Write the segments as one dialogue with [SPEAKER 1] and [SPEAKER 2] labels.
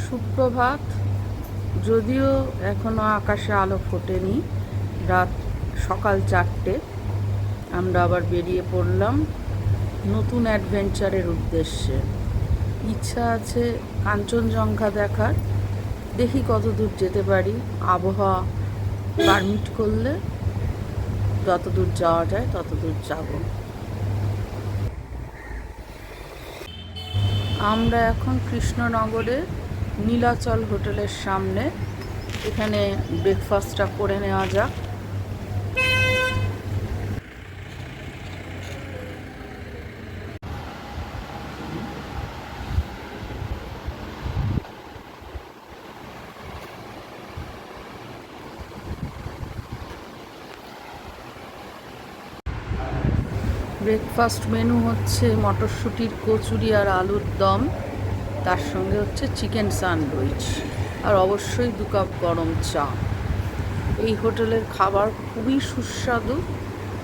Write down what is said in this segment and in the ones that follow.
[SPEAKER 1] সুপ্রভাত। যদিও এখনো আকাশে আলো ফোটেনি, রাত সকাল 4টে। আমরা আবার বেরিয়ে পড়লাম নতুন অ্যাডভেঞ্চারের উদ্দেশ্যে। ইচ্ছা আছে কাঞ্চনজঙ্ঘা দেখার, দেখি কত দূর যেতে পারি। আবহাওয়া পারমিট করলে যত দূর যাওয়া যায় তত দূর যাব। আমরা এখন কৃষ্ণনগরে নীলাচল হোটেলের সামনে। এখানে ব্রেকফাস্টটা করে নেওয়া যাক। ব্রেকফাস্ট মেনু হচ্ছে মটরশুঁটির কচুরি আর আলুর দম, তার সঙ্গে হচ্ছে চিকেন স্যান্ডউইচ, আর অবশ্যই 2 কাপ গরম চা। এই হোটেলের খাবার খুবই সুস্বাদু,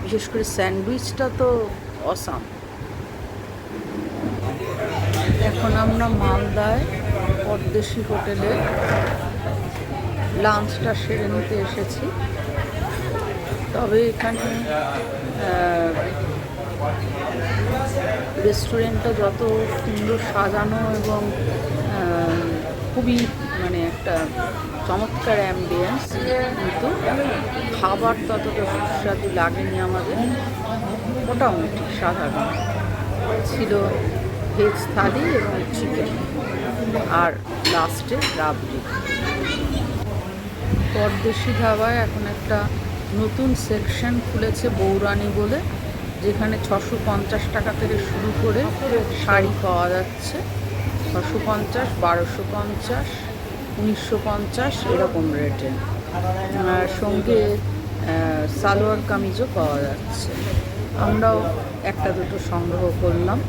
[SPEAKER 1] বিশেষ করে স্যান্ডউইচটা তো অসাম। এখন আমরা মালদায় পরদেশি হোটেলে লাঞ্চটা সেরে নিতে এসেছি। তবে এখানে রেস্টুরেন্টটা যত সুন্দর সাজানো এবং খুবই একটা চমৎকার অ্যাম্বিয়েন্স, কিন্তু খাবার ততটা সুস্বাদু লাগেনি আমাদের। মোটামুটি সাধারণ ছিল। ভেজ থালি এবং চিকেন, আর লাস্টে রাবড়ি। পরদেশি ধাবায় এখন একটা নতুন সেকশন খুলেছে বৌরানী বলে, যেখানে 650 টাকা থেকে শুরু করে শাড়ি পাওয়া যাচ্ছে। 650, 1250, 1950 এরকম রেটে। সঙ্গে সালোয়ার কামিজও পাওয়া যাচ্ছে। আমরাও একটা দুটো সংগ্রহ করলাম।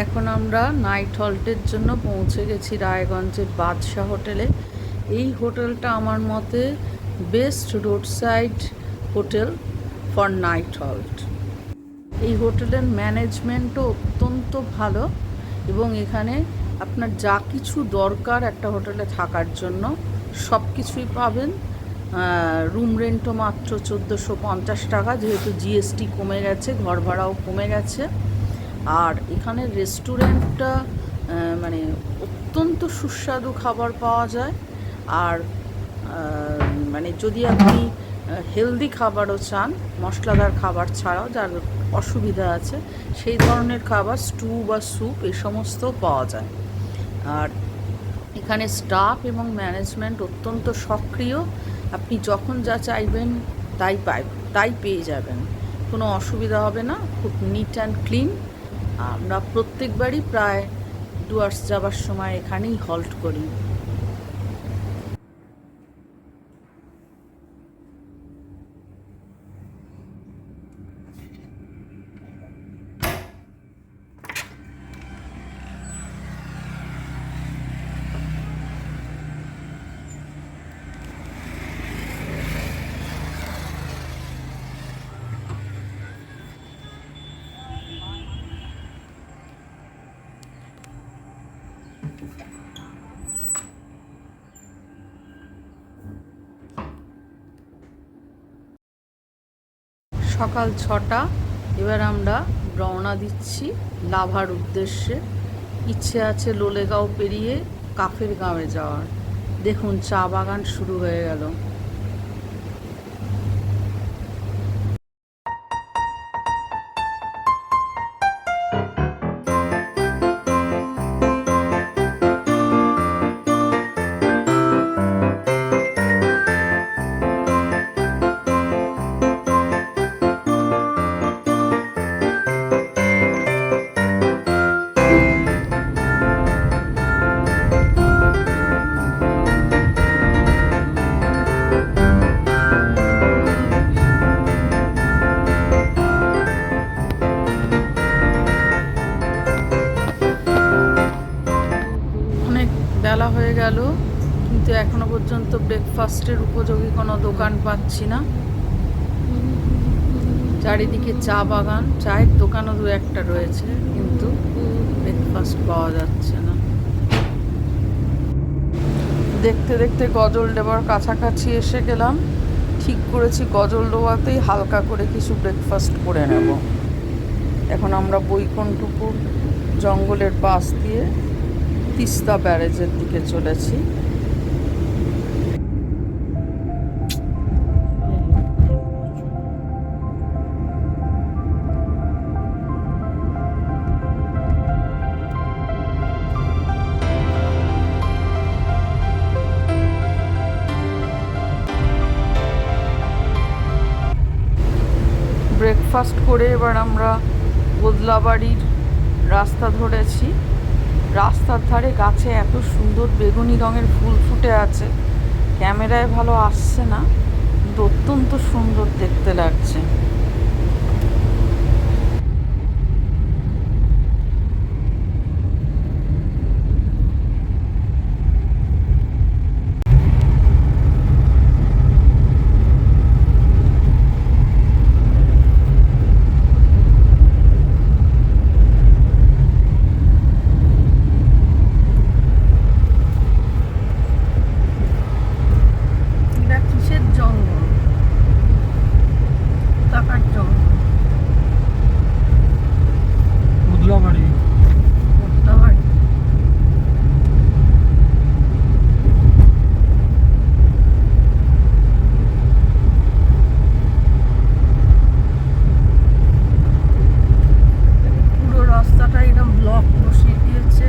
[SPEAKER 1] এখন আমরা নাইট হল্টের জন্য পৌঁছে গেছি রায়গঞ্জের বাদশাহ হোটেলে। এই হোটেলটা আমার মতে best road side hotel for night halt. এই হোটেলের ম্যানেজমেন্টও অত্যন্ত ভালো, এবং এখানে আপনার যা কিছু দরকার একটা হোটেলে থাকার জন্য সব কিছুই পাবেন। রুম রেন্টও মাত্র 1450 টাকা, যেহেতু জিএসটি কমে গেছে, ঘর ভাড়াও কমে গেছে। আর এখানে রেস্টুরেন্টটা অত্যন্ত সুস্বাদু খাবার পাওয়া যায়। আর যদি আপনি হেলদি খাবারও চান, মশলাদার খাবার ছাড়াও, যার অসুবিধা আছে, সেই ধরনের খাবার, স্টু বা স্যুপ, এই সমস্ত পাওয়া যায়। আর এখানে স্টাফ এবং ম্যানেজমেন্ট অত্যন্ত সক্রিয়। আপনি যখন যা চাইবেন তাই পেয়ে যাবেন, কোনো অসুবিধা হবে না। খুব নিট অ্যান্ড ক্লিন। আমরা প্রত্যেকবারই প্রায় ডুয়ার্স যাবার সময় এখানেই হল্ট করি। সকাল 6টা। এবার আমরা রওনা দিচ্ছি লাভার উদ্দেশ্যে। ইচ্ছে আছে লোলেগাঁও পেরিয়ে কাফের গাঁয়ে যাওয়ার। দেখুন, চা বাগান শুরু হয়ে গেল। বেলা হয়ে গেল, কিন্তু এখনো পর্যন্ত ব্রেকফাস্টের উপযোগী কোনো দোকান পাচ্ছি না। চারিদিকে চা বাগান, চায়ের দোকানও 2-1টা রয়েছে, কিন্তু ব্রেকফাস্ট পাওয়া যাচ্ছে না। দেখতে দেখতে গজলডোবার কাছাকাছি এসে গেলাম। ঠিক করেছি গজলডোবাতেই হালকা করে কিছু ব্রেকফাস্ট করে নেব। এখন আমরা বৈকুণ্ঠপুর জঙ্গলের পাশ দিয়ে তিস্তা ব্যারেজের দিকে চলেছি। ব্রেকফাস্ট করে এবার আমরা বদলাবাড়ির রাস্তা ধরেছি। রাস্তার ধারে গাছে এত সুন্দর বেগুনি রঙের ফুল ফুটে আছে, ক্যামেরায় ভালো আসছে না, কিন্তু অত্যন্ত সুন্দর দেখতে লাগছে। এটা কিসের জঙ্গল? টাকার জঙ্গল।
[SPEAKER 2] বদলাবাড়ি।
[SPEAKER 1] বদলাবাড়ি। পুরো রাস্তাটা এরকম ব্লক বসিয়ে দিয়েছে।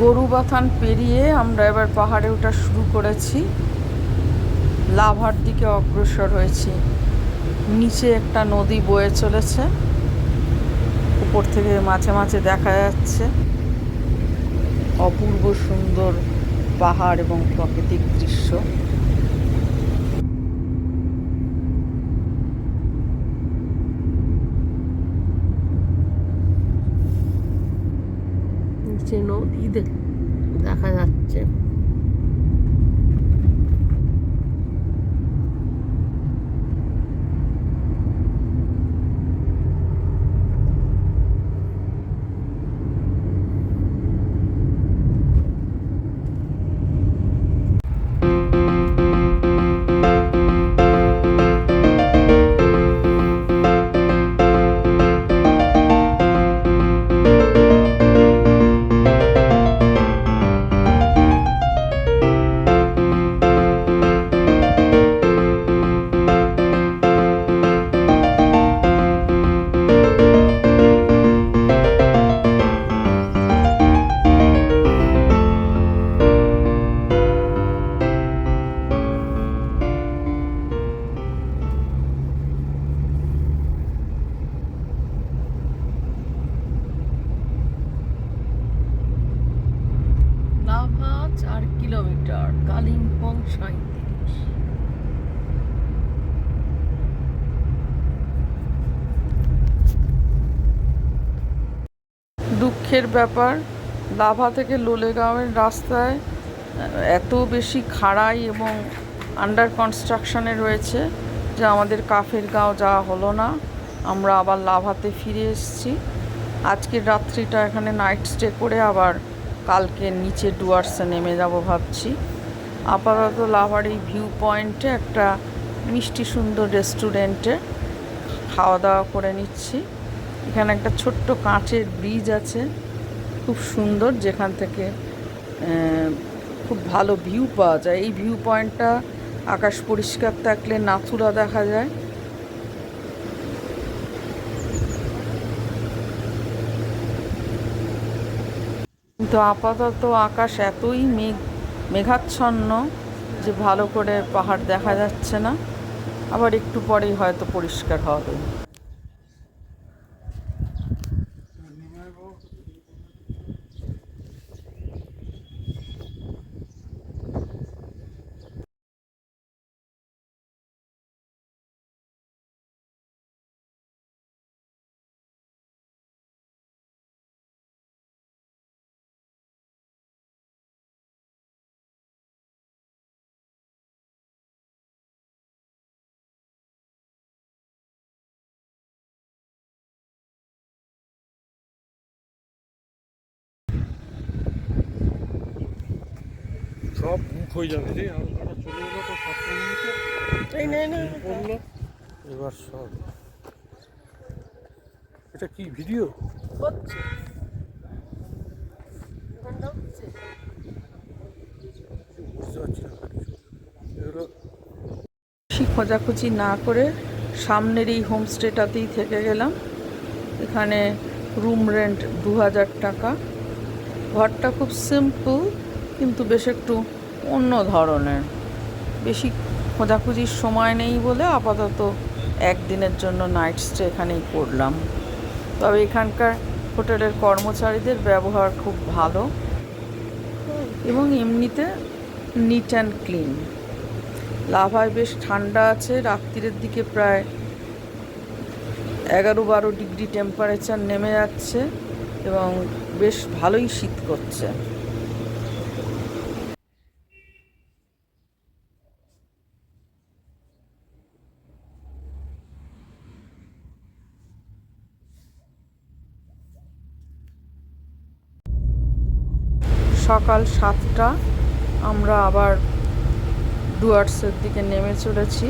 [SPEAKER 1] গরুবাথান পেরিয়ে আমরা এবার পাহাড়ে ওঠা শুরু করেছি। লাভার দিকে অগ্রসর হয়েছি। নিচে একটা নদী বয়ে চলেছে, উপর থেকে মাঝে মাঝে দেখা যাচ্ছে অপূর্ব সুন্দর পাহাড় এবং প্রাকৃতিক দৃশ্য। নিচে নদী দেখা যাচ্ছে। Lava 4 kilometre, Kalimpong 37। দুঃখের ব্যাপার, লাভা থেকে লোলেগাঁওয়ের রাস্তায় এত বেশি খাড়াই এবং আন্ডার কনস্ট্রাকশনে রয়েছে যে আমাদের কাফের গাঁও যাওয়া হলো না। আমরা আবার লাভাতে ফিরে এসেছি। আজকের রাত্রিটা এখানে নাইট স্টে করে আবার কালকে নিচে ডুয়ার্সে নেমে যাব ভাবছি। আপাতত লাভার এই ভিউ পয়েন্টে একটা মিষ্টি সুন্দর রেস্টুরেন্টে খাওয়া দাওয়া করে নিচ্ছি। এখানে একটা ছোট্ট কাঁচের ব্রিজ আছে, খুব সুন্দর, যেখান থেকে খুব ভালো ভিউ পাওয়া যায়। এই ভিউ পয়েন্টটা আকাশ পরিষ্কার থাকলে নাথুরা দেখা যায়। কিন্তু আপাতত আকাশ এতই মেঘাচ্ছন্ন যে ভালো করে পাহাড় দেখা যাচ্ছে না। আবার একটু পরেই হয়তো পরিষ্কার হবে।
[SPEAKER 2] হয়ে যাবে রে, আর ওটা চলে এলো তো 7 মিনিটে পড়লো। এবার সব এটা কি ভিডিও
[SPEAKER 1] হচ্ছে
[SPEAKER 2] বুঝতে পারছি না এগুলো।
[SPEAKER 1] বেশি খোঁজাখুঁজি না করে সামনের এই হোমস্টেটাতেই থেকে গেলাম। এখানে রুম রেন্ট 2000 টাকা। ঘরটা খুব সিম্পল কিন্তু বেশ একটু অন্য ধরনের। বেশি খোঁজাখুঁজির সময় নেই বলে আপাতত একদিনের জন্য নাইট স্টে এখানেই করলাম। তবে এখানকার হোটেলের কর্মচারীদের ব্যবহার খুব ভালো এবং এমনিতে নিট অ্যান্ড ক্লিন। লাভায় বেশ ঠান্ডা আছে, রাত্রিরের দিকে প্রায় 11-12 ডিগ্রি টেম্পারেচার নেমে যাচ্ছে এবং বেশ ভালোই শীত করছে। সকাল 7টা, আমরা আবার ডুয়ার্সের দিকে নেমে চলেছি।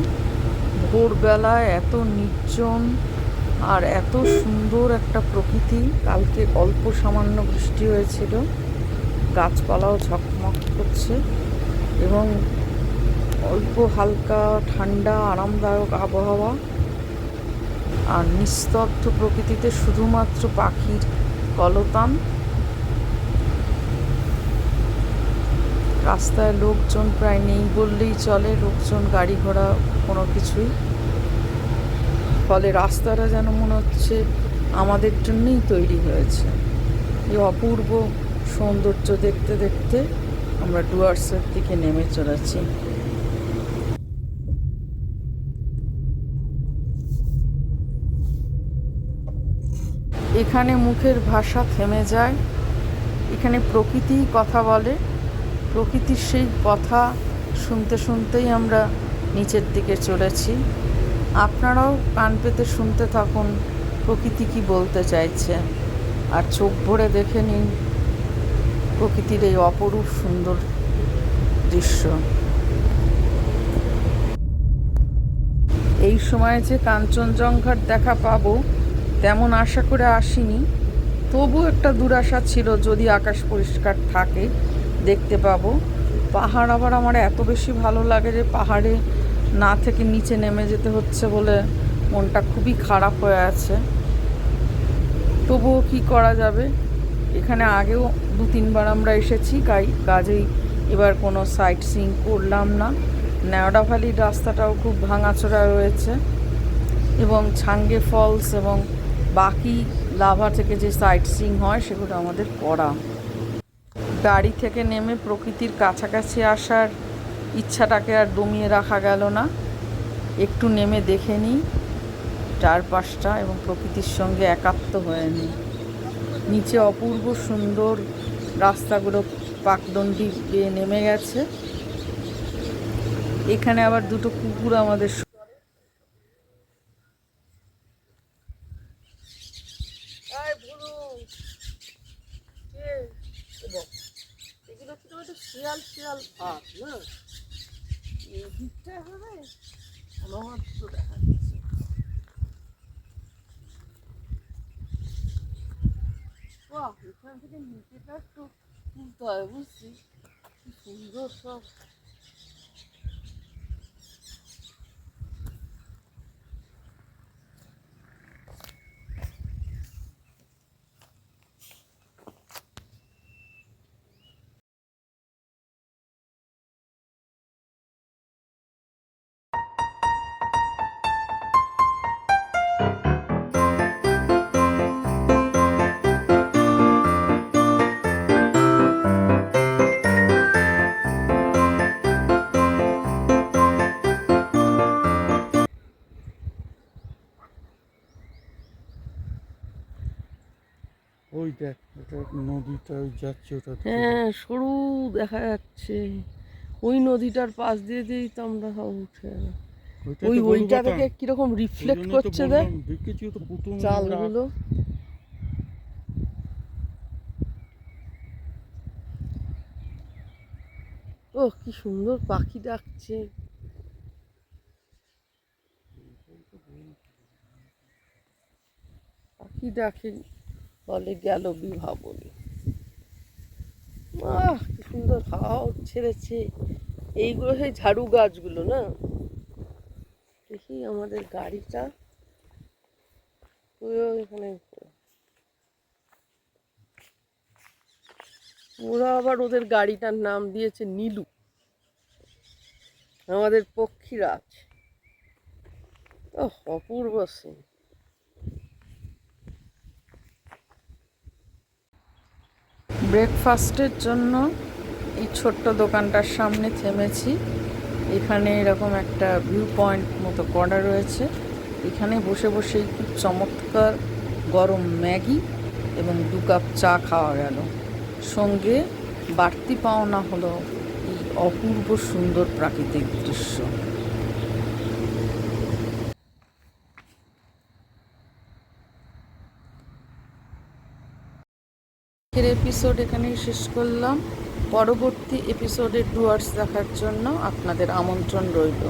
[SPEAKER 1] ভোরবেলায় এত নির্জন আর এত সুন্দর একটা প্রকৃতি। কালকে অল্প সামান্য বৃষ্টি হয়েছিল, গাছপালাও ঝকমক করছে এবং অল্প হালকা ঠান্ডা আরামদায়ক আবহাওয়া। আর নিস্তব্ধ প্রকৃতিতে শুধুমাত্র পাখির কলতান। রাস্তায় লোকজন প্রায় নেই বললেই চলে, লোকজন গাড়ি ঘোড়া কোনো কিছুই। ফলে রাস্তাটা যেন মনে হচ্ছে আমাদের জন্যই তৈরি হয়েছে। এই অপূর্ব সৌন্দর্য দেখতে দেখতে আমরা ডুয়ার্সের দিকে নেমে চলেছি। এখানে মুখের ভাষা থেমে যায়। এখানে প্রকৃতিই কথা বলে। প্রকৃতির সেই কথা শুনতে শুনতেই আমরা নিচের দিকে চলেছি। আপনারাও কান পেতে শুনতে থাকুন প্রকৃতি কি বলতে চাইছে, আর চোখ ভরে দেখে নিন প্রকৃতির এই অপরূপ সুন্দর দৃশ্য। এই সময় যে কাঞ্চনজঙ্ঘার দেখা পাবো তেমন আশা করে আসিনি, তবু একটা দুরাশা ছিল, যদি আকাশ পরিষ্কার থাকে দেখতে পাবো। পাহাড় আবার আমার এত বেশি ভালো লাগে যে পাহাড়ে না থেকে নিচে নেমে যেতে হচ্ছে বলে মনটা খুবই খারাপ হয়ে আছে। তবুও কি করা যাবে, এখানে আগেও 2-3 বার আমরা এসেছি, কাজেই এবার কোনো সাইট সিইং করলাম না। নেওডা ভ্যালির রাস্তাটাও খুব ভাঙাচোরা রয়েছে এবং ছাঙ্গে ফলস এবং বাকি লাভা থেকে যে সাইট সিইং হয় সেগুলো আমাদের করা। গাড়ি থেকে নেমে প্রকৃতির কাছাকাছি আসার ইচ্ছাটাকে আর দমিয়ে রাখা গেল না। একটু নেমে দেখে নিই চারপাশটা এবং প্রকৃতির সঙ্গে একাত্ম হয়ে নিই। নিচে অপূর্ব সুন্দর রাস্তাগুলো পাকদণ্ডি বেয়ে নেমে গেছে। এখানে আবার 2টো কুকুর আমাদের এগুলো ছিল একটা শিয়াল শিয়াল ভাব না, এই দিকটা হবে অনবদ্য দেখা যাচ্ছে। বাহ, এখান থেকে নিচেটা একটু তুলতে হয়, বুঝছি কি সুন্দর সব।
[SPEAKER 2] ওই দেখ, ওটা নদীটা ওই যাচ্ছে ওটা।
[SPEAKER 1] হ্যাঁ, সরু দেখা যাচ্ছে। ওই নদীটার পাশ দিয়ে দিয়েই তো আমরা সব উঠে এলাম। ওইটা থেকে কিরকম রিফ্লেক্ট করছে দেখ চালগুলো। ও কি সুন্দর পাখি ডাকছে। পাখি ডাকে বলে গেল বিভা বলে। কি সুন্দর হাওয়া ছেড়েছে। এইগুলো সেই ঝাড়ু গাছগুলো না। দেখি আমাদের গাড়িটা এখানে, ওরা আবার ওদের গাড়িটার নাম দিয়েছে নীলু, আমাদের পক্ষীরাজ। অপূর্ব সিন। ব্রেকফাস্টের জন্য এই ছোট্ট দোকানটার সামনে থেমেছি। এখানে এরকম একটা ভিউ পয়েন্ট মতো করা রয়েছে। এখানে বসে বসেই খুব চমৎকার গরম ম্যাগি এবং 2 কাপ চা খাওয়া গেল। সঙ্গে বাড়তি পাওনা হলো এই অপূর্ব সুন্দর প্রাকৃতিক দৃশ্য। এর এপিসোড এখানেই শেষ করলাম। পরবর্তী এপিসোডের ডুয়ার্স দেখার জন্য আপনাদের আমন্ত্রণ রইল।